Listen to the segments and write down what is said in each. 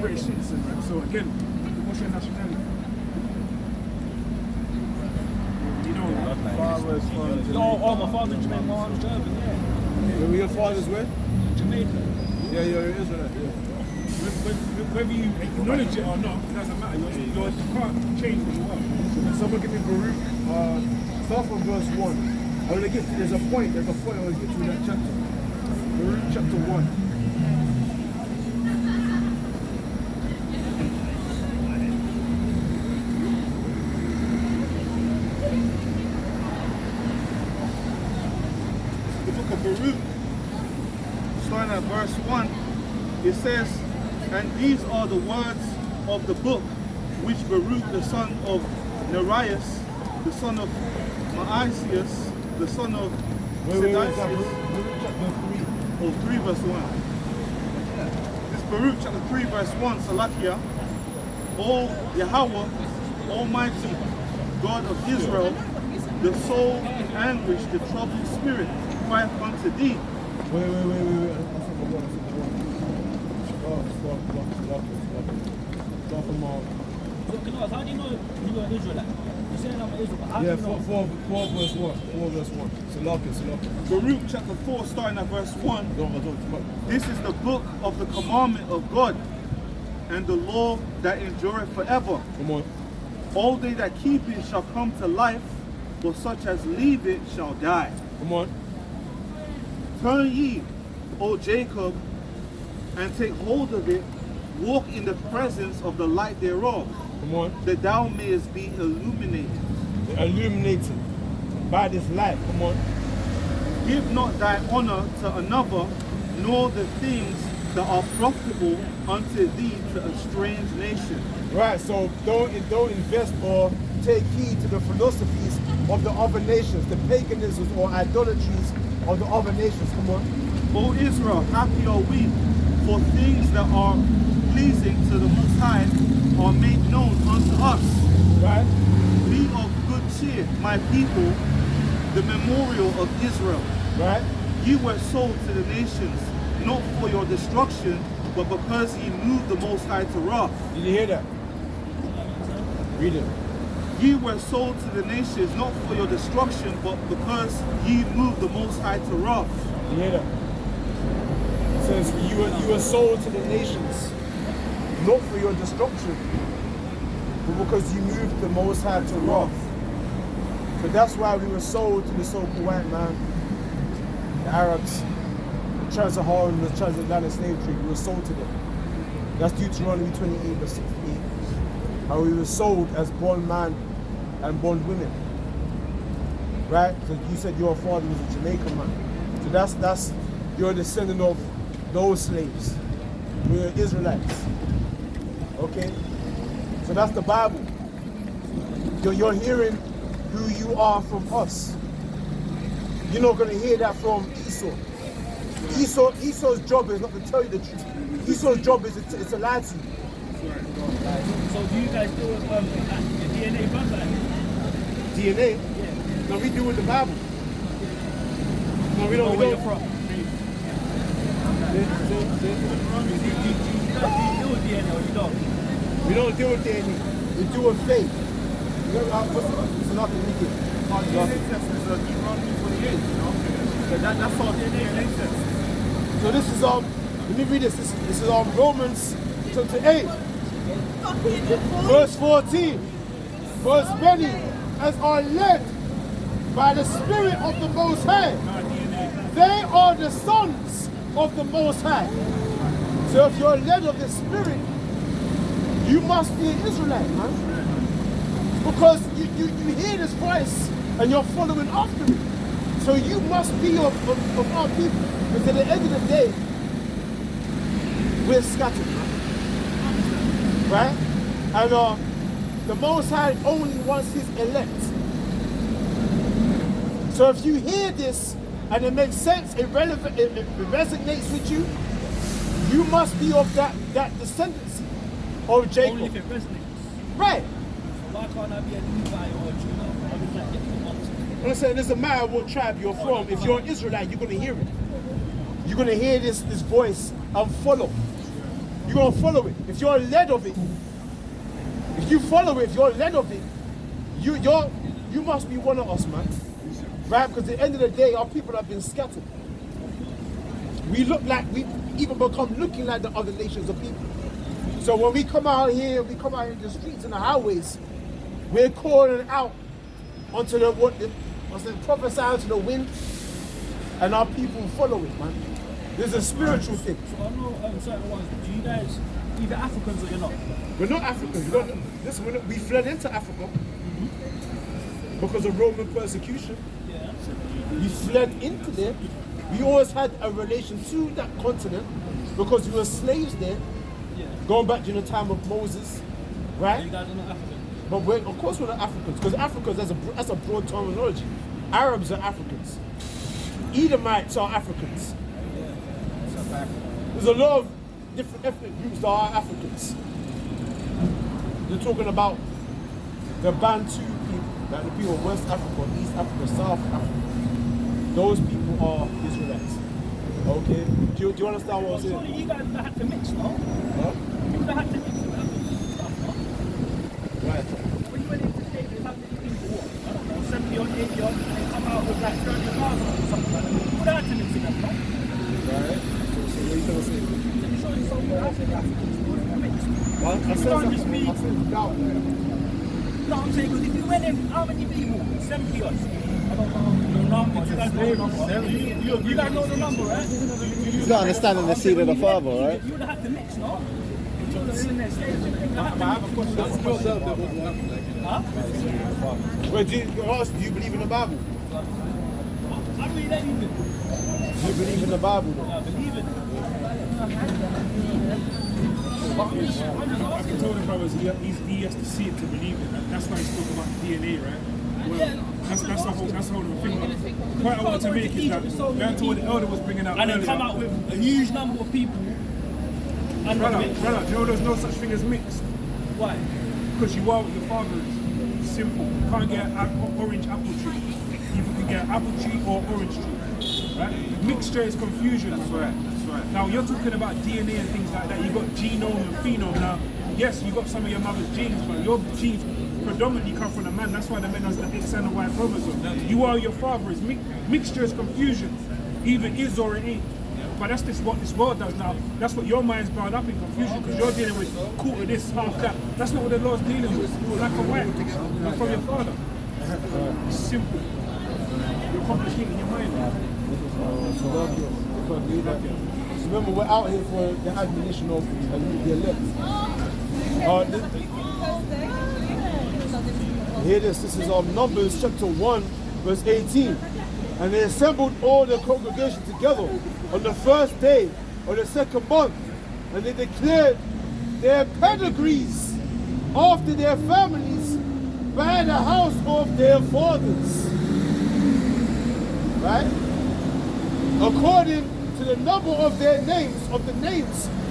British citizen, man. So again, what's your nationality? You know, Father's from Jamaica. Oh, my father's Jamaican, my mom's German, yeah. Where your father's where? Jamaica. Yeah, you're an Israelite. Yeah. whether you acknowledge it or not, it doesn't matter. You can't change what you are. Someone give me Baruch, start from verse 1. I want to get to, there's a point I want to get to in that chapter. Baruch chapter 1. The book of Baruch, starting at verse 1, it says, "And these are the words of the book which Baruch the son of Nerias, the son of Maasias, the son of Sedicius." Oh, 3 verse 1. This Baruch chapter 3 verse 1, Salakia. O Yahweh, Almighty God of Israel, the soul in anguish, the troubled spirit, crieth unto thee. Wait. Stop from all. How do you know you are Israelite? You're saying I'm an Israelite, but how do Yeah, you know? 4 verse 1. 4 verse 1. Salakia. Baruch chapter 4, starting at verse 1. This is the book of the commandment of God and the law that endureth forever. Come on. All they that keep it shall come to life, but such as leave it shall die. Come on. Turn ye, O Jacob, and take hold of it, walk in the presence of the light thereof. Come on. That thou mayest be illuminated. Illuminated by this light. Come on. Give not thy honor to another, nor the things that are profitable unto thee to a strange nation. Right, so don't invest or take heed to the philosophies of the other nations, the paganisms or idolatries of the other nations. Come on. O Israel, happy are we, for things that are pleasing to the Most High are made known unto us. Right. Be of good cheer, my people, the memorial of Israel. Right. You were sold to the nations, not for your destruction, but because ye moved the Most High to wrath. Did you hear that? Read it. Ye were sold to the nations, not for your destruction, but because ye moved the Most High to wrath. You hear that? It says you were sold to the nations, not for your destruction, but because you moved the Most High to wrath. So that's why we were sold to the so-called white man, the Arabs, the Trans-Saharan, the transatlantic slave trade. We were sold to them. That's Deuteronomy 28 verse 68. How we were sold as born man and born women. Right? So you said your father was a Jamaican man. So that's you're a descendant of those slaves. We're Israelites. Okay? So that's the Bible. You're hearing who you are from us. You're not going to hear that from Esau. Esau's job is not to tell you the truth. Esau's job is to lie to you. So do you guys do it your DNA bloodline? DNA? Yeah. No, we do with the Bible. No, we don't. Where you're from? Do you deal with DNA or you don't? We don't deal with DNA. We do with faith. It's nothing we do. Our DNA test is Deuteronomy 28, you know? So that's our DNA test. So this is let me read this. This is Romans chapter 8. Verse 14. Verse many as are led by the Spirit of the Most High. They are the sons of the Most High. So if you're led of the Spirit, you must be an Israelite, man. Because you hear this voice and you're following after it. So you must be of our people. Because at the end of the day, we're scattered, man. Right? And the Most High only wants his elect. So if you hear this and it makes sense, it resonates with you, you must be of that descendancy of Jacob. Only if it resonates. Right. So why can't I be a Levi or a Judah? I mean, like, get the box. I'm saying it doesn't matter what tribe you're from. If you're an Israelite, you're going to hear it. You're going to hear this voice and follow. you're going to follow it. If you're led of it, if you follow it, if you're led of it, you must be one of us, man. Right? Because at the end of the day, our people have been scattered. We look like, we even become looking like the other nations of people. So when we come out here, in the streets and the highways, we're calling out onto prophesying to the wind, and our people follow it, man. There's a spiritual thing. So I know certain ones. Do you guys, either Africans or you're not? We're not Africans. We fled into Africa because of Roman persecution. Yeah. We fled into there. We always had a relation to that continent because we were slaves there, going back during the time of Moses, right? You guys are not African. But of course we're not Africans, because Africans, that's a broad terminology. Arabs are Africans. Edomites are Africans. There's a lot of different ethnic groups that are Africans. They're talking about the Bantu people, like the people of West Africa, East Africa, South Africa. Those people are Israelites. Okay? Do you understand what I'm saying? Surely you guys would have had to mix, no? Huh? You would have had to mix with African stuff, no? Right. When you went into slavery, how many people what? I don't know, 70 or 80 odd, and they come out with like 30,000 or something like that. You would have had to mix with them, no? Right. So what are you trying to say? Surely some would have to be Africans, you would have mixed. Well, I said doubt. No, I'm saying, because if you went in, how many people? 70 odd. I don't know the number. You guys know the number. You guys know the number, right? He's not understanding the seed of the father, right? You would have had to mix, no? You would have been in there slaves. You would have had to mix. Huh? Wait, do you believe in the Bible? I read anything. Do you believe in the Bible though? I believe it. I told the brothers he has to see it to believe it. That's why he's talking about DNA, right? Well, that's the whole thing. The point I wanted to make is that going to what the elder was bringing out And then earlier. come out with a huge number of people. And Brother, do you know there's no such thing as mixed? Why? Because you are what your father is. Simple. You can't get an orange apple tree. You can get an apple tree or orange tree. Right? Mixture is confusion. That's right. Now you're talking about DNA and things like that. You got genome and phenome. Now, yes, you got some of your mother's genes, but your genes predominantly come from a man. That's why the man has the X and the Y chromosome. You are your father. Is mixture is confusion. Either is or it ain't. But that's just what this world does now. That's what your mind's bound up in confusion because you're dealing with quarter this, half that. That's not what the Lord's dealing with. Black and white. Not from your father. It's simple. You're complicating your mind. Remember, we're out here for the admonition of the elect. Hear this. This is Numbers chapter 1, verse 18. And they assembled all the congregation together on the first day of the second month, and they declared their pedigrees after their families by the house of their fathers. Right? According to the number of their names,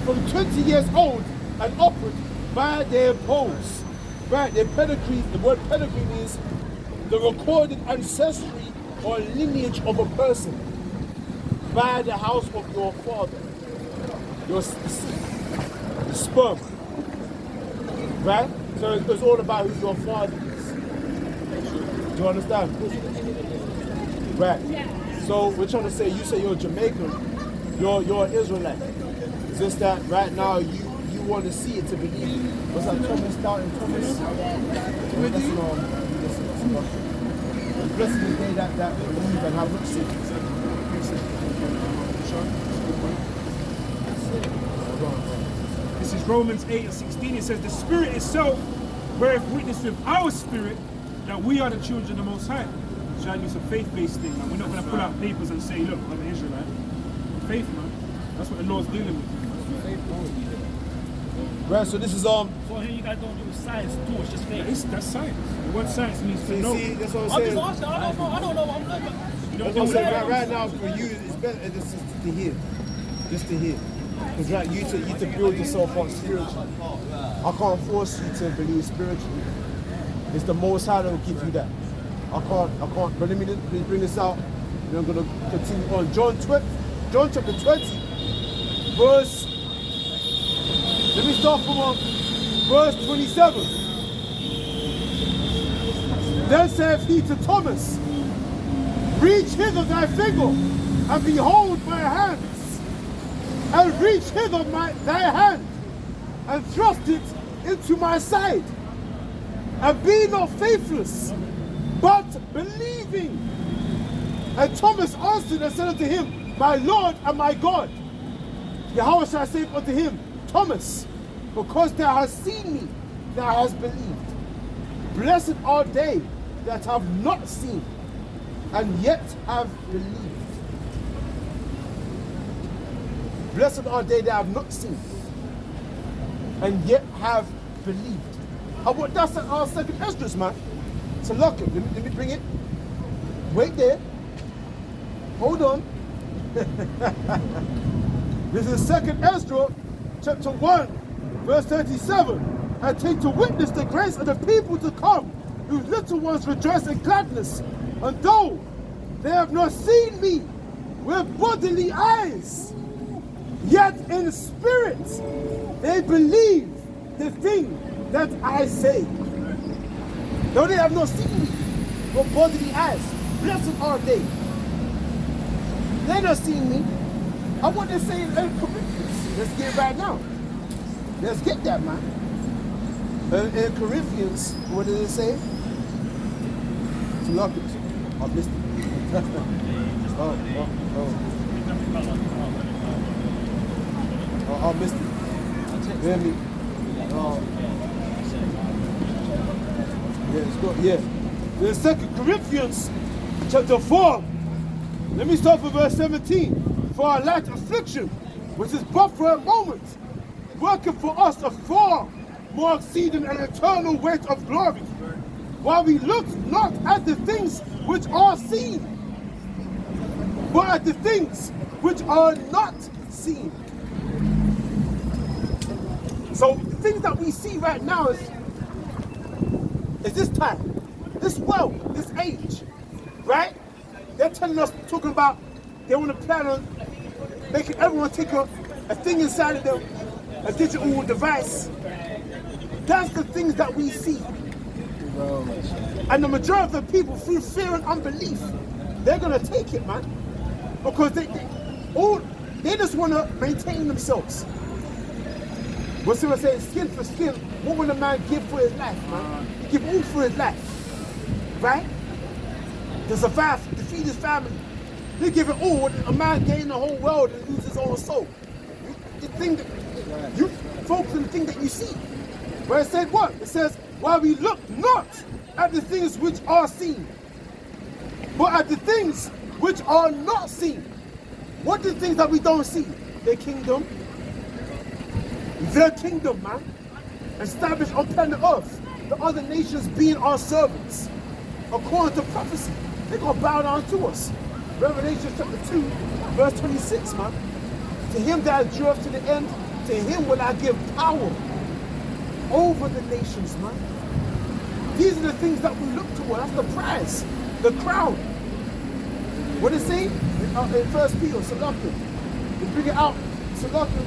from 20 years old and upward, by their polls. Right? Their pedigree, the word pedigree means the recorded ancestry or lineage of a person by the house of your father, your sperm, right? So it's all about who your father is. Do you understand? Right. So we're trying to say, you say you're Jamaican, you're an Israelite. It's just that right now you want to see it to believe it. What's that, Thomas Doubting Thomas? Blessed is the day that believe and have not seen. This is Romans 8:16. It says, the Spirit itself beareth witness with our spirit that we are the children of the Most High. So it's a faith-based thing. Like, we're not going to pull out papers and say, look, I'm an Israelite. Faith, man. That's what the Lord's dealing with. Right, so this is So here you guys don't do science at all, it's just faith. That's science. The word science means to know. See, that's what I'm I'm saying. just asking, I don't know, I'm looking. That's what I'm saying. Right now, for you, it's better just to hear. Just to hear. Because right, you to build yourself up spiritually. I can't force you to believe spiritually. It's the Most High that will give you that. I can't. But let me bring this out. And I'm going to continue on. John chapter 20, verse Let me start from verse 27. Then saith he to Thomas, reach hither thy finger, and behold my hands, and reach hither thy hand, and thrust it into my side, and be not faithless, but believing. And Thomas answered and said unto him, my Lord and my God. Yahweh shall say unto him, Thomas, because thou hast seen me, thou hast believed. Blessed are they that have not seen, and yet have believed. Blessed are they that have not seen, and yet have believed. That's our second Esdras, man. So look, let me bring it. Wait there. Hold on. This is second Esdras, chapter 1, verse 37. And take to witness the grace of the people to come, whose little ones rejoice in gladness. And though they have not seen me with bodily eyes, yet in spirit they believe the thing that I say. Though they have not seen me with bodily eyes, blessed are they. They not seen me. I want to say in Corinthians. Let's get it right now. Let's get that, man. In Corinthians, what did it say? To lock it. I missed it. I missed it. Hear me? Yeah, it's good. Yeah. The second Corinthians, chapter 4. Let me start from verse 17. For our light affliction, which is but for a moment, worketh for us a far more exceeding and eternal weight of glory, while we look not at the things which are seen, but at the things which are not seen. So the things that we see right now is this time, this world, this age, right? They're telling us, talking about, they want to plan on making everyone take a thing inside of them, a digital device. That's the things that we see. And the majority of the people, through fear and unbelief, they're going to take it, man. Because they just want to maintain themselves. What's someone saying, skin for skin, what will a man give for his life, man? He give all for his life, right? To survive, to feed his family. He give it all. A man gain the whole world and lose his own soul. The thing that you focus on the thing that you see. But it said what? It says, while we look not at the things which are seen, but at the things which are not seen. What are the things that we don't see? The kingdom. The kingdom, man. Established on planet Earth. The other nations being our servants. According to prophecy. They're going to bow down to us. Revelation chapter 2, verse 26, man. To him that endureth to the end, to him will I give power over the nations, man. These are the things that we look toward. That's the prize, the crown. What does it say? In First Peter, Salakim. We bring it out, Salakim.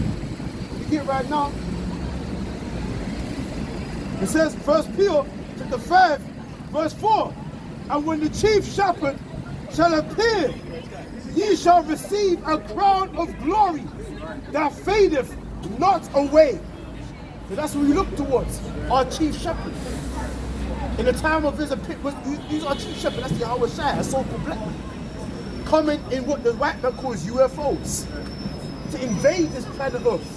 We get it right now. It says, First Peter, chapter 5, verse 4. And when the chief shepherd shall appear, ye shall receive a crown of glory that fadeth not away. So that's what we look towards, our chief shepherd. In the time of his appearance, he's our chief shepherd, that's Yahweh Shai, a so-called black man. Coming in what the white man calls UFOs, to invade this planet Earth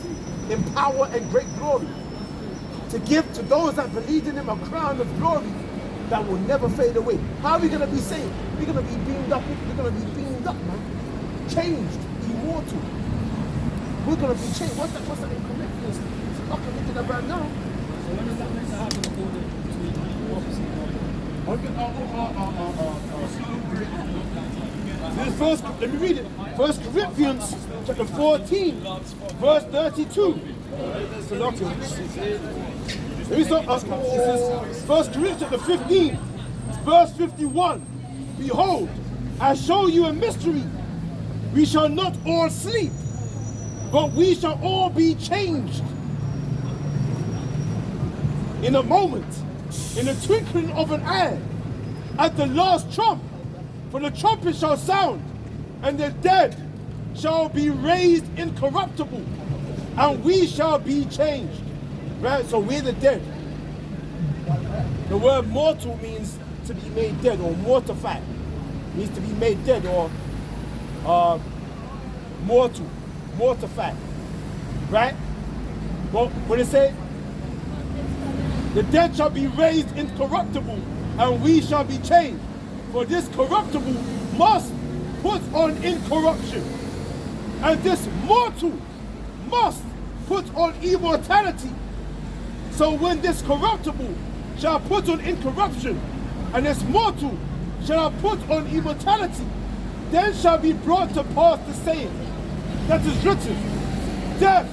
in power and great glory. To give to those that believe in him a crown of glory that will never fade away. How are we going to be saved? We're going to be beamed up. We're going to be beamed up, man. Changed, immortal. We're going to be changed. What's that in Corinthians? So I'm looking at right now. So when is that meant to happen according to prophecy? Let me read it. First Corinthians chapter 14, verse 32. Let me start. First Corinthians chapter 15, verse 51. Behold, I show you a mystery. We shall not all sleep, but we shall all be changed in a moment, in the twinkling of an eye, at the last trump. For the trumpet shall sound, and the dead shall be raised incorruptible, and we shall be changed. Right? So we're the dead. The word mortal means to be made dead, or mortified. Means to be made dead, or mortified. Right? Well, what it say? The dead shall be raised incorruptible, and we shall be changed. For this corruptible must put on incorruption, and this mortal must put on immortality. So when this corruptible shall put on incorruption, and this mortal shall put on immortality, then shall be brought to pass the saying that is written, death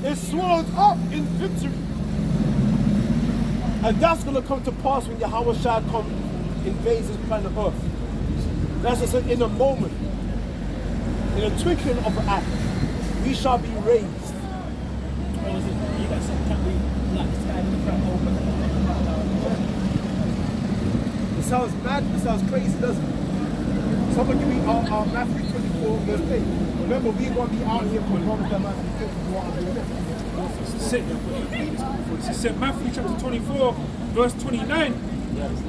is swallowed up in victory. And that's going to come to pass when Yahweh shall come invades this planet Earth. That's just in a moment, in a twinkling of an eye, we shall be raised. You got some kind of like the sky in the front open. It sounds mad, it sounds crazy, doesn't it? Someone give me our Matthew 24 verse 8. Remember, we're going to be out here for long time Matthew 24. It said Matthew chapter 24, verse 29.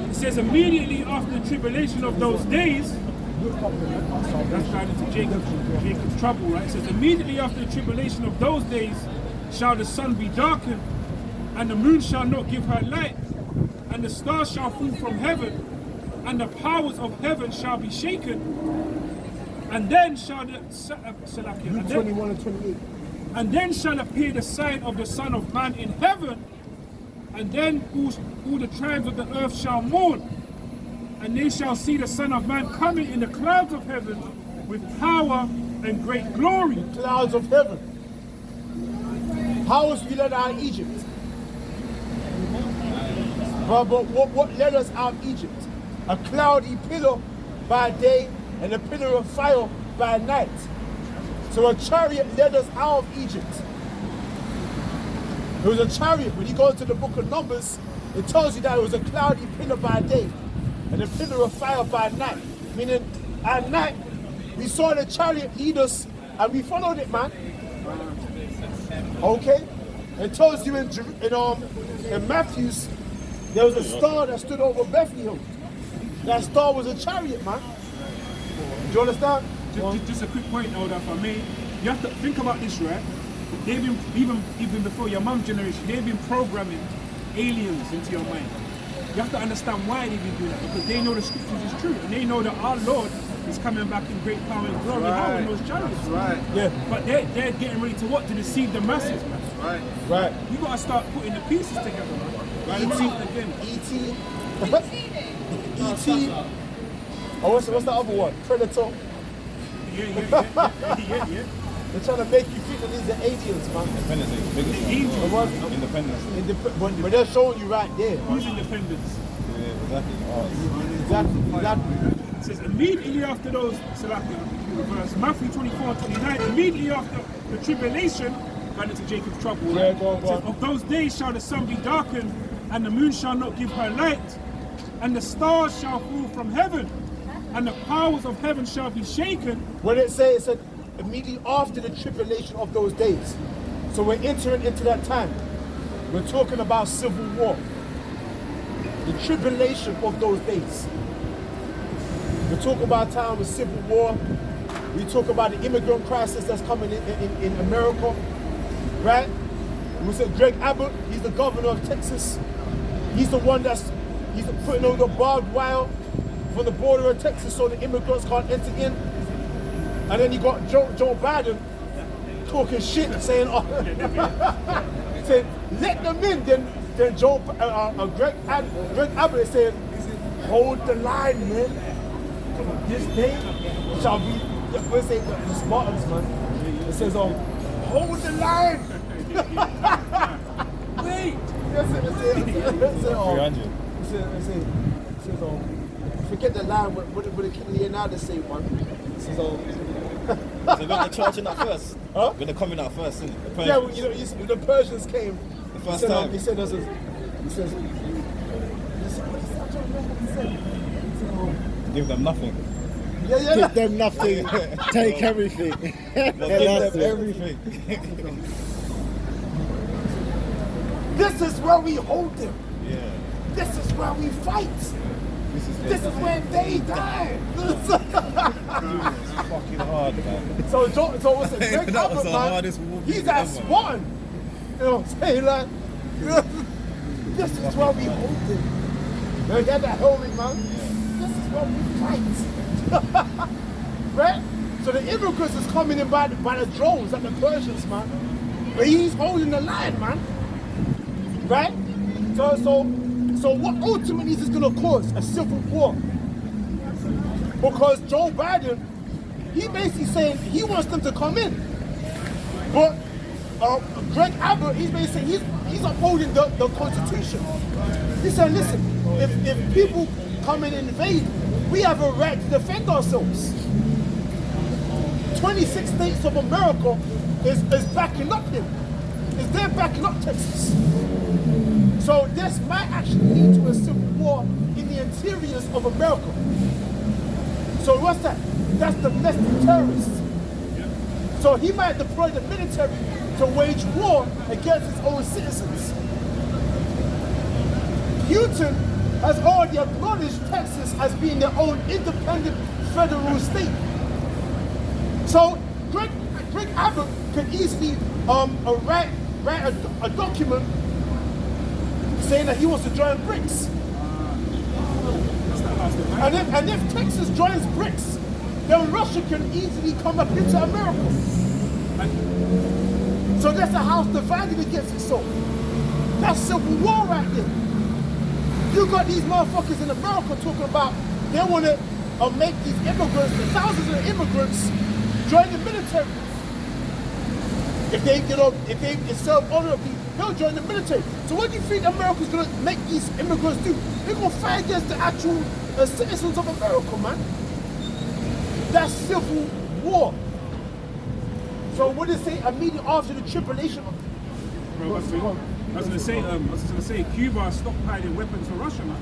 It says immediately after the tribulation of those days, that's right into Jacob's trouble, right? It says immediately after the tribulation of those days shall the sun be darkened, and the moon shall not give her light, and the stars shall fall from heaven, and the powers of heaven shall be shaken, and then shall the Luke 21 and 28. and then shall appear the sign of the Son of Man in heaven, and then all the tribes of the earth shall mourn, and they shall see the Son of Man coming in the clouds of heaven with power and great glory. Clouds of heaven. How was we led out of Egypt? But what led us out of Egypt? A cloudy pillar by day and a pillar of fire by night. So a chariot led us out of Egypt. It was a chariot. When you go to the book of Numbers, it tells you that it was a cloudy pillar by day and a pillar of fire by night. Meaning, at night, we saw the chariot lead us and we followed it, man. Okay? It tells you in Matthew's, there was a star that stood over Bethlehem. That star was a chariot, man. Do you understand? Just a quick point, Elder, if I may. You have to think about this, right? They've been, even before your mum's generation, they've been programming aliens into your mind. You have to understand why they've been doing that, because they know the scriptures is true, and they know that our Lord is coming back in great power and glory. How in those chariots? Right. Yeah. But they're getting ready to what? To deceive the masses, man. Right. Right. You gotta start putting the pieces together, man. Right. Again. E.T. E.T. Oh, what's the other one? Predator. Yeah. They're trying to make you think that these are aliens, man. Independence is the biggest Angels. The what? one. Independence. But they're showing you right there. Who's independence? Yeah, exactly. Exactly. It says immediately after those, verse Matthew 24 and 29, immediately after the tribulation, got into Jacob's trouble. Yeah, Right? go on. It says, of those days shall the sun be darkened, and the moon shall not give her light, and the stars shall fall from heaven, and the powers of heaven shall be shaken. When it said immediately after the tribulation of those days. So we're entering into that time. We're talking about civil war. The tribulation of those days. We talk about a time of civil war. We talk about the immigrant crisis that's coming in America. Right? We said Greg Abbott, he's the governor of Texas. He's the one he's putting over the barbed wire from the border of Texas so the immigrants can't enter in. And then you got Joe Biden talking shit, saying, saying let them in. Then Greg Abbott is saying, hold the line, man. This day shall be. Let's say the Spartans, man. It says, hold the line. Wait. It says, forget the line. What did King Leonardo say, man? It says, So we're going to charge in that first. Huh? We're going to come in that first, isn't it? yeah, well, the Persians came. The first time. He said, He says, Give them nothing. yeah. Give them nothing, take everything. Give them everything. This is where we hold them. Yeah. This is where we fight. This is where they die. It's fucking hard, man. So what's it? Greg That was Abbott, the man, hardest walk he's you've at ever. Spartan. You know what I'm saying? Like, this is where we hold him. You know, get that helmet, man. This is where we fight. Right? So the immigrants is coming in by the drones and the Persians, man. But he's holding the line, man. Right? So what ultimately is this gonna cause? A civil war. Because Joe Biden, he basically saying he wants them to come in. But Greg Abbott, he's basically he's upholding the Constitution. He said, listen, if people come and invade, we have a right to defend ourselves. 26 states of America is backing up him. They're backing up Texas. So this might actually lead to a civil war in the interiors of America. So what's that? That's domestic terrorists. So he might deploy the military to wage war against his own citizens. Putin has already acknowledged Texas as being their own independent federal state. So Greg Abbott could easily write a document saying that he wants to join BRICS. And if Texas joins BRICS, then Russia can easily come up into America. So that's a house divided against itself. That's civil war right there. You got these motherfuckers in America talking about they want to make these immigrants, the thousands of immigrants, join the military. If they serve honorably, they'll join the military. So what do you think America's gonna make these immigrants do? They're gonna fight against the actual citizens of America, man. That's civil war. So what did it say immediately after the tribulation? Bro, I was gonna say, Cuba are stockpiling weapons for Russia, man.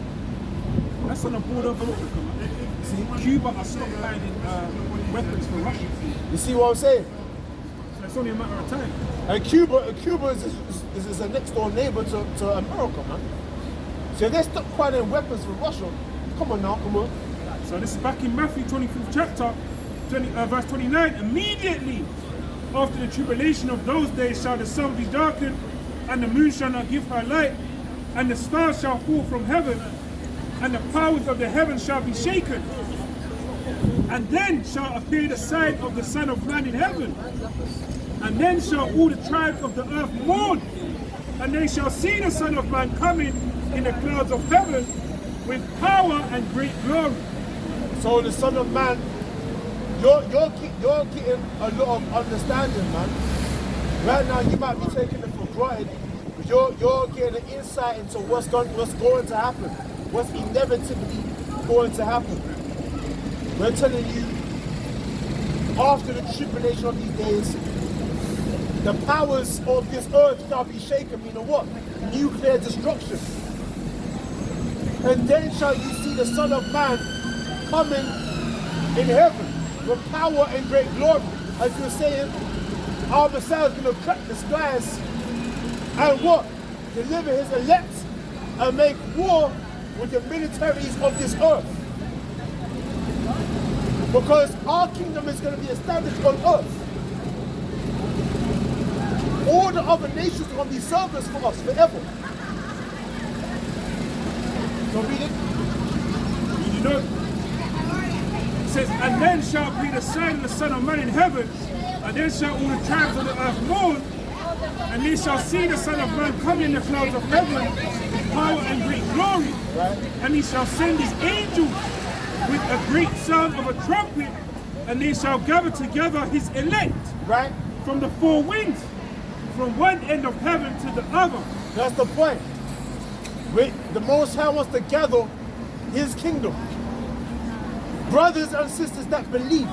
That's on the border of America, man. See, Cuba are stockpiling weapons for Russia. You see what I'm saying? So it's only a matter of time. And Cuba is a next door neighbor to America, man. So if they're stockpiling weapons for Russia, come on now, come on. So this is back in Matthew 24th chapter, verse 29. Immediately after the tribulation of those days shall the sun be darkened, and the moon shall not give her light, and the stars shall fall from heaven, and the powers of the heavens shall be shaken. And then shall appear the sign of the Son of Man in heaven. And then shall all the tribes of the earth mourn, and they shall see the Son of Man coming in the clouds of heaven with power and great glory. So the Son of Man, you're getting a lot of understanding, man. Right now you might be taking it for granted, but you're getting an insight into what's going to happen, what's inevitably going to happen. We're telling you, after the tribulation of these days, the powers of this earth shall be shaken, meaning what? Nuclear destruction. And then shall you see the Son of Man coming in heaven with power and great glory. As you were saying, our Messiah is going to crack the skies and what? Deliver his elect and make war with the militaries of this earth. Because our kingdom is going to be established on earth. All the other nations are going to be servants for us forever. So read it. You know, it says, and then shall be the sign of the Son of Man in heaven, and then shall all the tribes of the earth mourn, and they shall see the Son of Man come in the clouds of heaven with power and great glory. Right. And he shall send his angels with a great sound of a trumpet, and they shall gather together his elect Right? from the four winds, from one end of heaven to the other. That's the point. The Most High wants to gather his kingdom. Brothers and sisters that believe.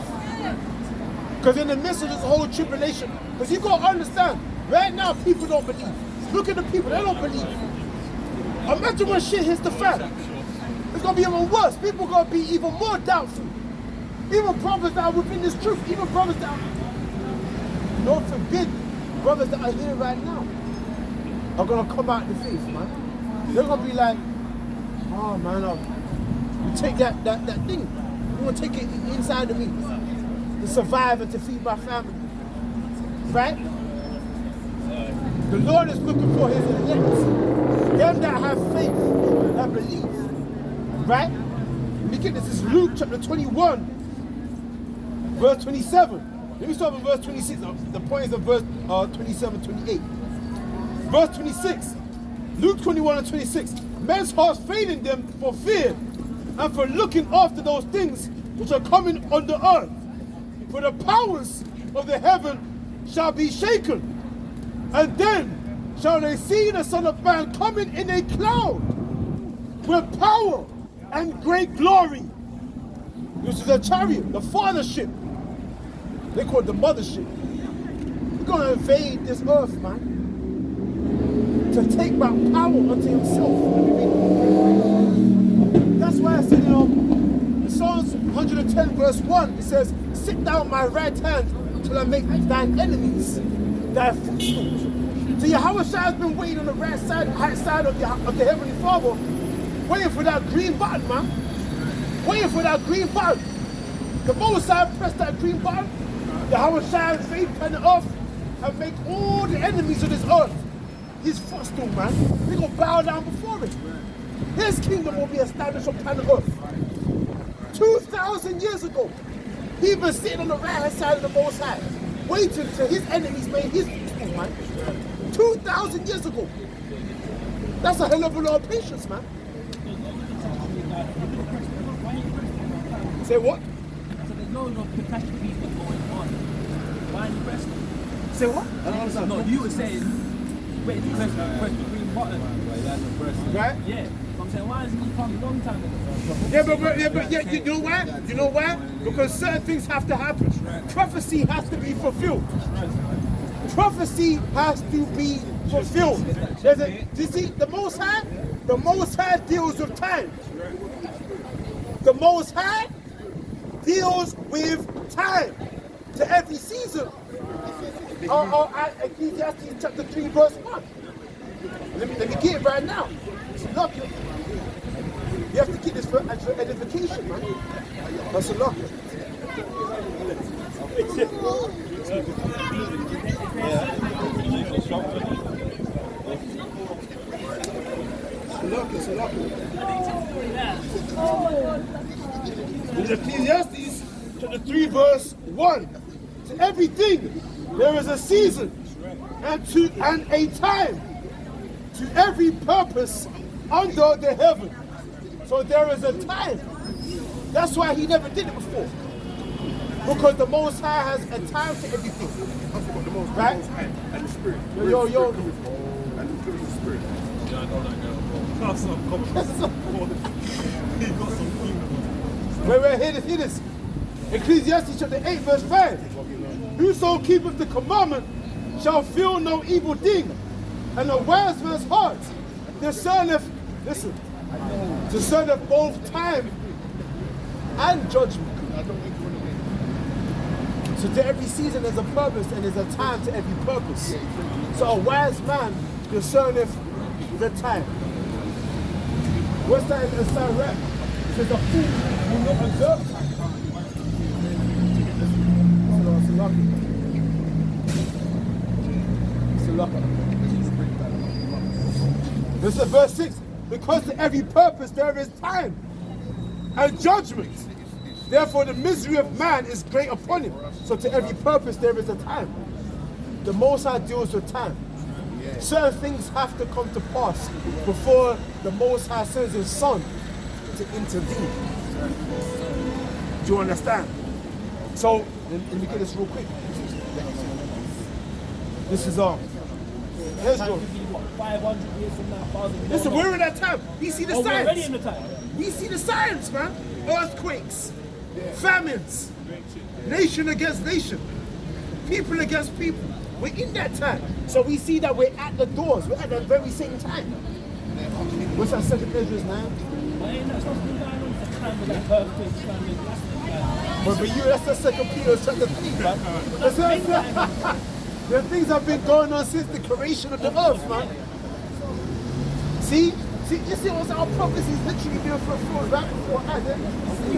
Because in the midst of this whole tribulation, because you got to understand, right now people don't believe. Look at the people, they don't believe. Imagine when shit hits the fan. It's gonna be even worse. People gonna be even more doubtful. Even brothers that are within this truth, even brothers that are, Lord forbid, brothers that are here right now are gonna come out the faith, man. They're gonna be like, oh man, you take that thing, you wanna take it inside of me to survive and to feed my family, right? The Lord is looking for his elect, them that have faith and believe, right? Look at this, is Luke chapter 21, verse 27. Let me start with verse 26. The point is in verse 27, 28. Verse 26. Luke 21 and 26. Men's hearts failing them for fear and for looking after those things which are coming on the earth. For the powers of the heaven shall be shaken. And then shall they see the Son of Man coming in a cloud with power and great glory. This is a chariot, the fathership. They call it the mothership. He's going to invade this earth, man. To take back power unto himself. That's why I said, in Psalms 110 verse 1, it says, sit down my right hand till I make thine enemies thy footstool. So Yahweh Shai has been waiting on the right side of the Heavenly Father, waiting for that green button, man. Waiting for that green button. The moment I press that green button, Yahweh Shai will invade planet Earth and make all the enemies of this earth his footstool, man. They're going to bow down before him. His kingdom will be established on planet Earth. 2,000 years ago, he was sitting on the right-hand side of the Most High, waiting till his enemies made his footstool, man. 2,000 years ago. That's a hell of a lot of patience, man. Say what? So there's no catastrophes going on. Why are you pressing? Say what? No, you were saying, wait to press the green button. Right? Yeah. I'm saying, why hasn't he come a long time ago? Yeah, you know why? You know why? Because certain things have to happen. Prophecy has to be fulfilled. Prophecy has to be fulfilled. You see, the Most High deals with time. The Most High deals with time to every season. Ecclesiastes chapter 3 verse 1. Let me get it right now. Look, you have to get this for edification, man. That's a lock. It's a lock. In Ecclesiastes chapter 3 verse 1. To everything there is a season and a time, to every purpose under the heaven. So there is a time. That's why he never did it before. Because the Most High has a time for everything. Right? And the Spirit. Yo. And the Spirit. Wait, hear this. Ecclesiastes chapter 8 verse 5. Whoso keepeth the commandment shall feel no evil thing, and a wise man's heart discerneth both time and judgment. So to every season there's a purpose and there's a time to every purpose. So a wise man discerneth the time. What's that in the side rap? It says a fool will not observe time. This is verse 6. Because to every purpose there is time and judgment. Therefore the misery of man is great upon him. So to every purpose there is a time. The Most High deals with time. Certain things have to come to pass before the Most High sends his Son to intervene. Do you understand? So, let me get this real quick. This is Let's go. 500 years from now, 1,000 years. Listen, we're in that time. We see the We're signs. already in the time. We see the signs, man. Earthquakes, famines, nation against nation, people against people. We're in that time. So we see that we're at the doors. We're at the very same time. What's that second Ezra's now? But ain't that stuff been going on for time with that perfect Islamic But that's the second Peter chapter 3, man. That's what the things have been going on since the creation of the earth, man. See, you see what our prophecies literally being fulfilled right before Adam. See,